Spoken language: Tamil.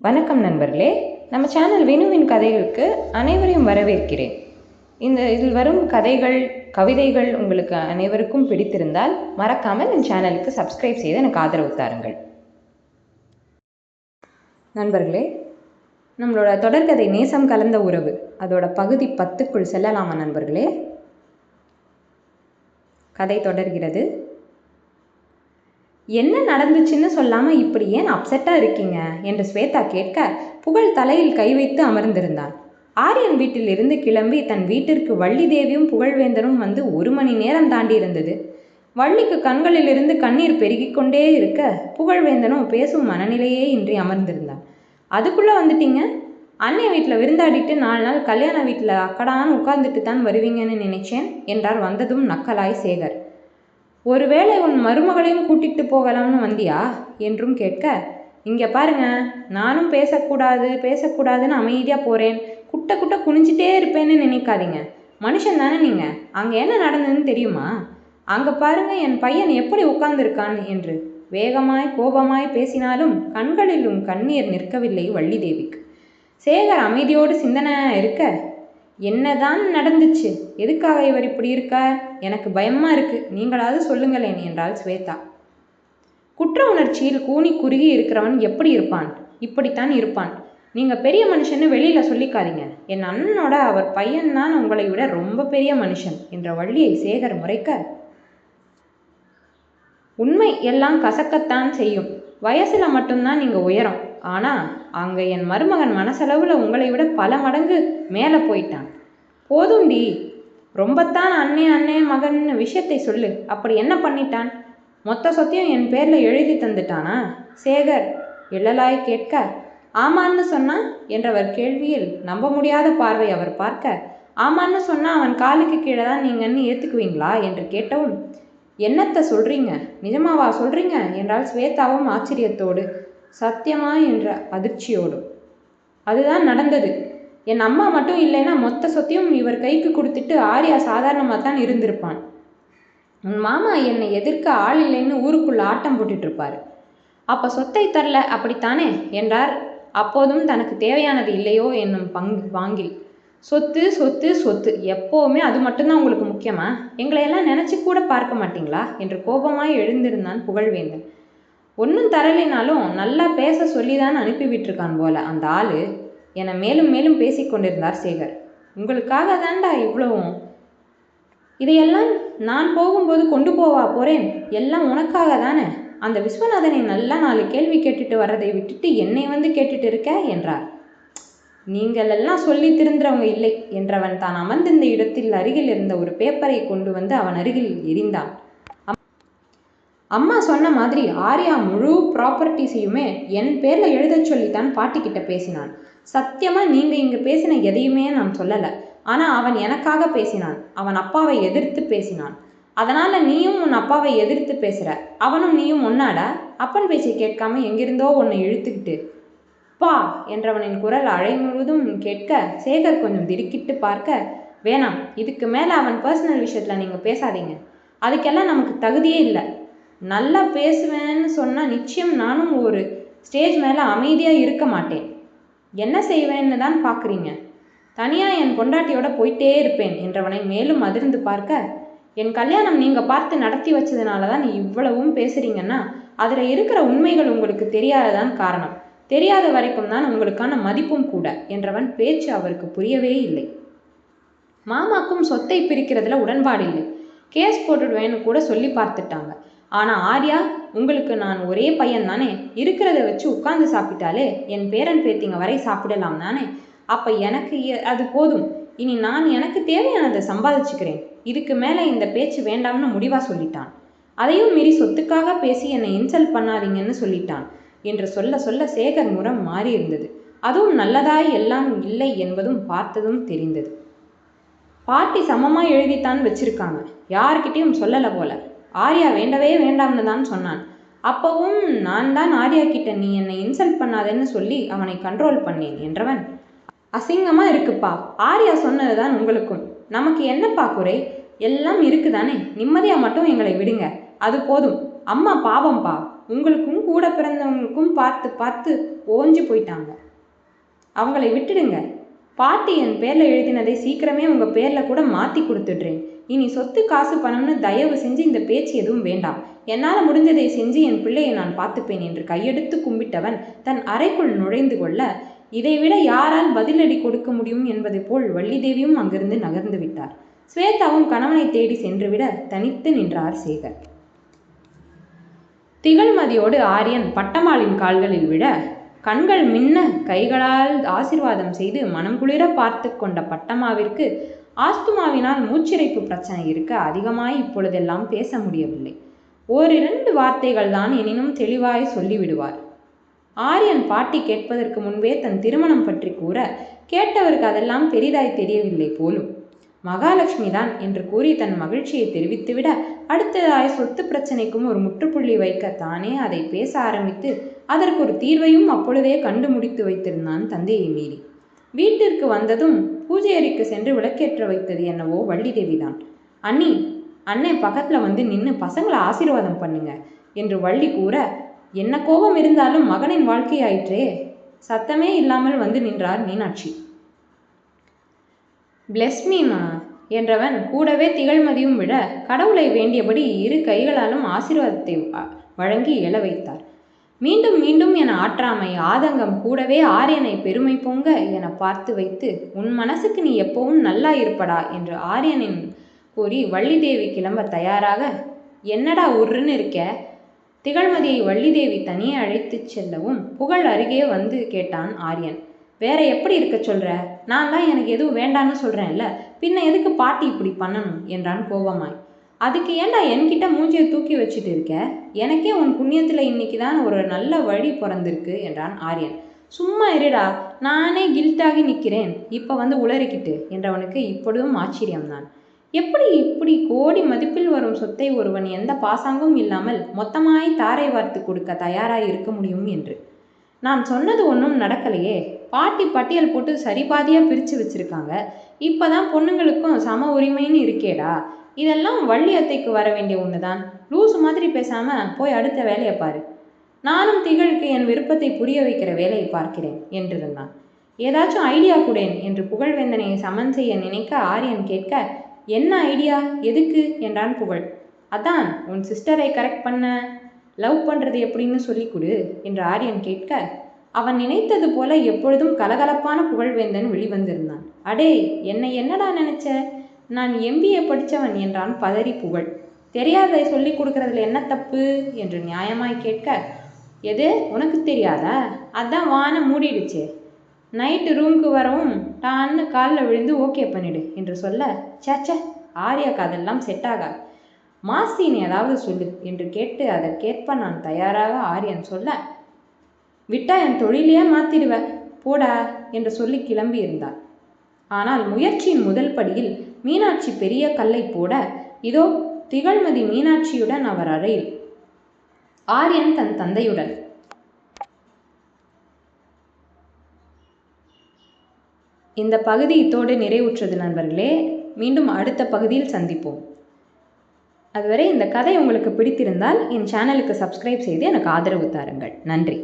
வணக்கம் நண்பர்களே, நம்ம சேனல் வினுவின் கதைகளுக்கு அனைவரையும் வரவேற்கிறேன். இதில் வரும் கதைகள், கவிதைகள் உங்களுக்கு அனைவருக்கும் பிடித்திருந்தால் மறக்காமல் என் சேனலுக்கு சப்ஸ்கிரைப் செய்து எனக்கு ஆதரவு தாருங்கள். நண்பர்களே, நம்மளோட தொடர்கதை நேசம் கலந்த உறவு அதோட பகுதி 10க்குள் செல்லலாமா நண்பர்களே? கதை தொடர்கிறது. என்ன நடந்துச்சுன்னு சொல்லாமல் இப்படி ஏன் அப்செட்டாக இருக்கீங்க என்று ஸ்வேதா கேட்க, புகழ் தலையில் கை வைத்து அமர்ந்திருந்தான். ஆரியன் வீட்டிலிருந்து கிளம்பி தன் வீட்டிற்கு வள்ளி தேவியும் புகழ்வேந்தனும் வந்து 1 மணி நேரம் தாண்டி இருந்தது. வள்ளிக்கு கண்களிலிருந்து கண்ணீர் பெருகிக்கொண்டே இருக்க, புகழ்வேந்தனும் பேசும் மனநிலையே இன்றி அமர்ந்திருந்தான். அதுக்குள்ளே வந்துட்டீங்க? அன்னை வீட்டில் விருந்தாடிட்டு 4 நாள் கல்யாண வீட்டில் அக்கடான்னு உட்கார்ந்துட்டு தான் வருவீங்கன்னு நினைச்சேன் என்றார் வந்ததும் நக்கலாய் சேகர். ஒருவேளை உன் மருமகளையும் கூட்டிட்டு போகலாம்னு வந்தியா என்றும் கேட்க, இங்கே பாருங்க, நானும் பேசக்கூடாதுன்னு அமைதியாக போகிறேன். குட்ட குனிஞ்சிட்டே இருப்பேன்னு நினைக்காதீங்க. மனுஷன் தானே நீங்கள். அங்கே என்ன நடந்ததுன்னு தெரியுமா? அங்கே பாருங்க என் பையன் எப்படி உட்கார்ந்துருக்கான் என்று வேகமாய் கோபமாய் பேசினாலும் கண்களிலும் கண்ணீர் நிற்கவில்லை வள்ளி தேவிக்கு. சேகர் அமைதியோடு சிந்தனையாக இருக்க, என்னதான் நடந்துச்சு? எதுக்காக இவர் இப்படி இருக்கார்? எனக்கு பயமா இருக்கு, நீங்களாவது சொல்லுங்களேன் என்றாள் ஸ்வேதா. குற்ற உணர்ச்சியில் கூனி குறுகி இருக்கிறவன் எப்படி இருப்பான்? இப்படித்தான் இருப்பான். நீங்க பெரிய மனுஷன்னு வெளியில சொல்லிக்காதீங்க. என் அண்ணனோட அவர் பையன்தான் உங்களை விட ரொம்ப பெரிய மனுஷன் என்ற வள்ளியை சேகர் முறைக்க, உண்மை எல்லாம் கசக்கத்தான் செய்யும். வயசுல மட்டும்தான் நீங்க உயரம். ஆனா அங்க என் மருமகன் மனசளவுல உங்களை விட பல மடங்கு மேலே போயிட்டான். போதும்டி, ரொம்பத்தான் அண்ணே மகன்னு விஷயத்தை சொல்லு. அப்படி என்ன பண்ணிட்டான்? மொத்த சொத்தையும் என் பேர்ல எழுதி தந்துட்டானா? சேகர் எழலாய் கேட்க, ஆமான்னு சொன்னா என்றவர் கேள்வியில் நம்ப முடியாத பார்வை அவர் பார்க்க, ஆமான்னு சொன்னா அவன் காலுக்கு கீழே தான் நீங்கன்னு ஏத்துக்குவீங்களா என்று கேட்டவும், என்னத்தை சொல்றீங்க? நிஜமாவா சொல்றீங்க என்றால் ஸ்வேதாவும் ஆச்சரியத்தோடு, சத்தியமா என்ற அதிர்ச்சியோடும். அதுதான் நடந்தது. என் அம்மா மட்டும் இல்லைன்னா மொத்த சொத்தையும் இவர் கைக்கு கொடுத்துட்டு ஆர்யா சாதாரணமாக தான் இருந்திருப்பான். உன் மாமா என்னை எதிர்க்க ஆள் இல்லைன்னு ஊருக்குள்ள ஆட்டம் போட்டுட்டு இருப்பாரு. அப்போ சொத்தை தரல அப்படித்தானே என்றார். அப்போதும் தனக்கு தேவையானது இல்லையோ என்னும் வாங்கில். சொத்து சொத்து சொத்து, எப்போவுமே அது மட்டும்தான் உங்களுக்கு முக்கியமா? எங்களையெல்லாம் நினச்சி கூட பார்க்க மாட்டீங்களா என்று கோபமாய் எழுந்திருந்தான் புகழ்வேந்தன். ஒன்றும் தரலைனாலும் நல்லா பேச சொல்லிதான் அனுப்பி விட்டுருக்கான் போல அந்த ஆளு என மேலும் மேலும் பேசிக்கொண்டிருந்தார் சேகர். உங்களுக்காக தாண்டா இவ்வளவும். இதையெல்லாம் நான் போகும்போது கொண்டு போவா போறேன். எல்லாம் உனக்காக தானே. அந்த விஸ்வநாதனை நல்லா 4 கேள்வி கேட்டுட்டு வர்றதை விட்டுட்டு என்னை வந்து கேட்டுட்டு இருக்க என்றார். நீங்கள் எல்லாம் சொல்லி திருந்துறவங்க இல்லை என்றவன் தான் அமர்ந்திருந்த இடத்தில் அருகில் இருந்த ஒரு பேப்பரை கொண்டு வந்து அவன் அருகில் எரிந்தான். அம்மா சொன்ன மாதிரி ஆர்யா முழு ப்ராப்பர்ட்டிஸையுமே என் பேர்ல எழுத சொல்லித்தான் பாட்டிக்கிட்ட பேசினான். சத்தியமா நீங்க இங்க பேசின எதையுமே நான் சொல்லல. ஆனா அவன் எனக்காக பேசினான். அவன் அப்பாவை எதிர்த்து பேசினான். அதனால நீயும் உன் அப்பாவை எதிர்த்து பேசுற. அவனும் நீயும் ஒன்னாடா? அப்பன் பேச்சை கேட்காம எங்கிருந்தோ உன்னை இழுத்துக்கிட்டு பா என்றவனின் குரல் அழை முழுவதும் கேட்க சேகர் கொஞ்சம் திடுக்கிட்டு பார்க்க, வேணாம், இதுக்கு மேல அவன் பர்சனல் விஷயத்துல நீங்க பேசாதீங்க. அதுக்கெல்லாம் நமக்கு தகுதியே இல்லை. நல்லா பேசுவேன்னு சொன்னால் நிச்சயம் நானும் ஒரு ஸ்டேஜ் மேலே அமைதியாக இருக்க மாட்டேன். என்ன செய்வேன்னு தான் பார்க்குறீங்க? தனியாக என் பொண்டாட்டியோட போயிட்டே இருப்பேன் என்றவனை மேலும் அதிர்ந்து பார்க்க, என் கல்யாணம் நீங்கள் பார்த்து நடத்தி வச்சதுனால தான் இவ்வளவும் பேசுகிறீங்கன்னா அதில் இருக்கிற உண்மைகள் உங்களுக்கு தெரியாததான் காரணம். தெரியாத வரைக்கும் தான் உங்களுக்கான மதிப்பும் கூட என்றவன் பேச்சு அவருக்கு புரியவே இல்லை. மாமாக்கும் சொத்தை பிரிக்கிறதுல உடன்பாடு இல்லை. கேஸ் போட்டுடுவேன்னு கூட சொல்லி பார்த்துட்டாங்க. ஆனால் ஆர்யா, உங்களுக்கு நான் ஒரே பையன் தானே. இருக்கிறத வச்சு உட்கார்ந்து சாப்பிட்டாலே என் பேரன் பேத்திங்க வரை சாப்பிடலாம் தானே. அப்போ எனக்கு அது போதும். இனி நான் எனக்கு தேவையானதை சம்பாதிச்சுக்கிறேன். இதுக்கு மேலே இந்த பேச்சு வேண்டாம்னு முடிவாக சொல்லிட்டான். அதையும் மீறி சொத்துக்காக பேசி என்னை இன்சல்ட் பண்ணாதீங்கன்னு சொல்லிட்டான் என்று சொல்ல சொல்ல சேகர் முறம் மாறி இருந்தது. அதுவும் நல்லதாய் எல்லாம் இல்லை என்பதும் பார்த்ததும் தெரிந்தது. பாட்டி சமமாக எழுதித்தான் வச்சிருக்காங்க. யார்கிட்டையும் சொல்லலை போல. ஆர்யா வேண்டவே வேண்டாம்னு தான் சொன்னான். அப்பவும் நான் தான் ஆர்யா கிட்ட நீ என்னை இன்சல்ட் பண்ணாதேன்னு சொல்லி அவனை கண்ட்ரோல் பண்ணேன் என்றவன், அசிங்கமா இருக்குப்பா. ஆர்யா சொன்னதுதான் உங்களுக்கும். நமக்கு என்னப்பா குறை? எல்லாம் இருக்குதானே. நிம்மதியா மட்டும் எங்களை விடுங்க, அது போதும். அம்மா பாவம்பா. உங்களுக்கும் கூட பிறந்தவங்களுக்கும் பார்த்து பார்த்து ஓஞ்சி போயிட்டாங்க. அவங்களை விட்டுடுங்க. பாட்டி என் பேரில் எழுதினதை சீக்கிரமே உங்கள் பேரில் கூட மாற்றி கொடுத்துடுறேன். இனி சொத்து காசு பணம்னு தயவு செஞ்சு இந்த பேச்சு எதுவும் வேண்டாம். என்னால் முடிஞ்சதை செஞ்சு என் பிள்ளையை நான் பார்த்துப்பேன் என்று கையெடுத்து கும்பிட்டவன் தன் அறைக்குள் நுழைந்து கொள்ள, இதைவிட யாரால் பதிலடி கொடுக்க முடியும் என்பதை போல் வள்ளிதேவியும் அங்கிருந்து நகர்ந்து விட்டார். ஸ்வேதாவும் கணவனை தேடி சென்றுவிட தனித்து நின்றார் சேகர். திகழ்மதியோடு ஆரியன் பட்டம்மாளின் கால்களில் விட, கண்கள் மின்ன கைகளால் ஆசீர்வாதம் செய்து மனம் குளிர பார்த்து கொண்ட பட்டம்மாவிற்கு ஆஸ்துமாவினால் மூச்சிறைப்பு பிரச்சனை இருக்க அதிகமாய் இப்பொழுதெல்லாம் பேச முடியவில்லை. ஓரிரண்டு வார்த்தைகள் தான் எனினும் தெளிவாய் சொல்லிவிடுவார். ஆரியன் பாட்டி கேட்பதற்கு முன்பே தன் திருமணம் பற்றி கூற கேட்டவருக்கு அதெல்லாம் பெரிதாய் தெரியவில்லை போலும். மகாலட்சுமி தான் என்று கூறி தன் மகிழ்ச்சியை தெரிவித்துவிட, அடுத்ததாய் சொத்து பிரச்சனைக்கும் ஒரு முற்றுப்புள்ளி வைக்க தானே அதை பேச ஆரம்பித்து அதற்கு ஒரு தீர்வையும் அப்பொழுதே கண்டு முடித்து வைத்திருந்தான் தந்தையை மீறி. வீட்டிற்கு வந்ததும் பூஜை அறைக்கு சென்று விளக்கேற்ற வைத்தது என்னவோ வள்ளிதேவிதான். அண்ணி, அண்ணே பக்கத்தில் வந்து நின்று பசங்களை ஆசீர்வாதம் பண்ணுங்க என்று வள்ளி கூற, என்ன கோபம் இருந்தாலும் மகனின் வாழ்க்கையாயிற்றே. சத்தமே இல்லாமல் வந்து நின்றார் மீனாட்சி. பிளெஸ் மீமா என்றவன் கூடவே திகழ்மதியும் விட கடவுளை வேண்டியபடி இரு கைகளாலும் ஆசீர்வாதத்தை வழங்கி எழ வைத்தார். மீண்டும் மீண்டும் என ஆற்றாமை ஆதங்கம் கூடவே ஆரியனை பெருமை பொங்க என பார்த்து வைத்து, உன் மனசுக்கு நீ எப்பவும் நல்லா இருப்படா என்று ஆரியனின் கூறி வள்ளிதேவி கிளம்ப தயாராக, என்னடா உருன்னு இருக்க? திகழ்மதியை வள்ளிதேவி தனியே அழைத்து செல்லவும் புகழ் அருகே வந்து கேட்டான் ஆரியன். வேற எப்படி இருக்க சொல்ற? நான் தான் எனக்கு எதுவும் வேண்டான்னு சொல்றேன்ல, பின்ன எதுக்கு பாட்டி இப்படி பண்ணணும் என்றான் கோபமாய். அதுக்கு ஏண்டா என்கிட்ட மூஞ்சியை தூக்கி வச்சுட்டு இருக்க? எனக்கே உன் புண்ணியத்தில் இன்னைக்கு தான் ஒரு நல்ல வழி பிறந்திருக்கு என்றான் ஆரியன். சும்மா இருடா, நானே கில்ட்டாகி நிற்கிறேன், இப்போ வந்து உளறிக்கிட்டு என்றவனுக்கு இப்பொழுதும் ஆச்சரியம்தான். எப்படி இப்படி கோடி மதிப்பில் வரும் சொத்தை ஒருவன் எந்த பாசாங்கும் இல்லாமல் மொத்தமாய் தாரை வார்த்து கொடுக்க தயாராக இருக்க முடியும் என்று. நான் சொன்னது ஒன்றும் நடக்கலையே. பாட்டி பட்டியல் போட்டு சரிபாதியாக பிரித்து வச்சிருக்காங்க. இப்போ தான் பொண்ணுங்களுக்கும் சம உரிமைன்னு இருக்கேடா. இதெல்லாம் வள்ளி அத்தைக்கு வர வேண்டிய ஒன்று தான். லூசு மாதிரி பேசாமல் போய் அடுத்த வேலையை பாரு. நானும் திகழுக்கு என் விருப்பத்தை புரிய வைக்கிற வேலையை பார்க்கிறேன் என்றிருந்தான். ஏதாச்சும் ஐடியா கூடேன் என்று புகழ்வேந்தனையை சமன் செய்ய நினைக்க ஆரியன் கேட்க, என்ன ஐடியா, எதுக்கு என்றான் புகழ். அதான் உன் சிஸ்டரை கரெக்ட் பண்ண, லவ் பண்ணுறது எப்படின்னு சொல்லி கொடு என்று ஆரியன் கேட்க, அவன் நினைத்தது போல எப்பொழுதும் கலகலப்பான புகழ்வேந்தன் வெளிவந்திருந்தான். அடே, என்னடா நினைச்ச? நான் MBA படித்தவன் என்றான் பதறி புகழ். தெரியாததை சொல்லி கொடுக்கறதுல என்ன தப்பு என்று நியாயமாய் கேட்க, எது உனக்கு தெரியாதா? அதான் வான மூடிடுச்சே. நைட்டு ரூமுக்கு வரவும் டான்னு காலில் விழுந்து ஓகே பண்ணிடு என்று சொல்ல, சேச்சே ஆரியாக்கு அதெல்லாம் செட் ஆகாது. மாசின் ஏதாவது சொல்லு என்று கேட்டு அதற்கேற்ப நான் தயாராக ஆரியன் சொல்ல, விட்டா என் தொழிலையே மாற்றிடுவ போடா என்று சொல்லி கிளம்பி இருந்தார். ஆனால் முயற்சியின் முதல் படியில் மீனாட்சி பெரிய கல்லை போட, இதோ திகழ்மதி மீனாட்சியுடன் அவர் அறையில், ஆரியன் தன் தந்தையுடன். இந்த பகுதி இத்தோடு நிறைவுற்றது நண்பர்களே. மீண்டும் அடுத்த பகுதியில் சந்திப்போம். அதுவரை இந்த கதை உங்களுக்கு பிடித்திருந்தால் என் சேனலுக்கு சப்ஸ்கிரைப் செய்து எனக்கு ஆதரவு தாருங்கள். நன்றி.